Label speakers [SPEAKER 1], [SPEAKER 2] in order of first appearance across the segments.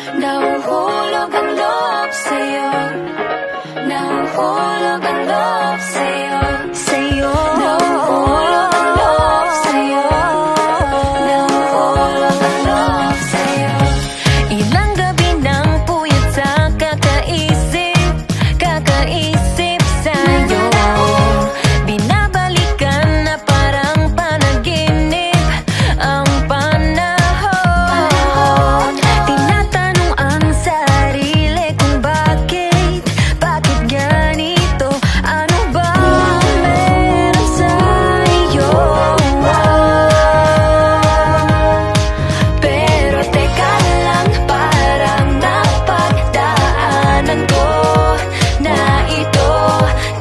[SPEAKER 1] Nahuhulog ang loob sa'yo. Nahuhulog ang loob sa'yo. Sa'yo. Nahuhulog ang loob sa'yo. Nahuhulog ang loob sa'yo. Ilang gabi nang puyat sa kakaisip sa'yo. Binabalikan na parang panaginip ang panahon. Tinatanong ang sarili kung bakit ganito? Ano ba meron sa'yo? Pero teka lang, parang napagdaanan ko na ito.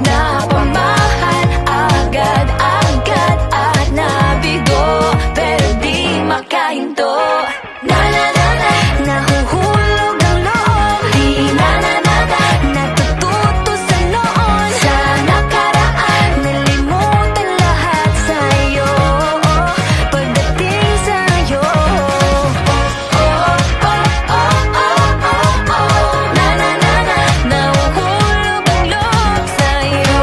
[SPEAKER 1] Napamahal agad-agad at nabigo, pero di makahinto. Na-na-na-na, nahuhulog ang loob. Di na-na-na-na, natututo sa noon. Sa nakaraan, nalimutan lahat sa'yo. Pagdating sa'yo, na-na-na-na, nahuhulog ang loob sa'yo.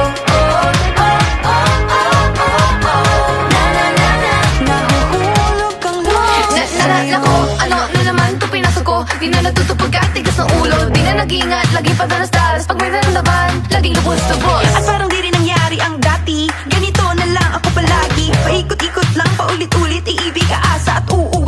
[SPEAKER 1] Na-na-na-na, nahuhulog ang loob sa'yo.
[SPEAKER 2] Nako, ano naman ito pinasok ko? Di na natutupag at tigas ng ulo. Di na nag-iingat, laging padalas-dalas. Pag may naramdaman, laging lubos-lubos.
[SPEAKER 3] At parang di rin nangyari ang dati. Ganito na lang ako palagi. Paikot-ikot lang, paulit-ulit. Iibig, aasa at uuwi.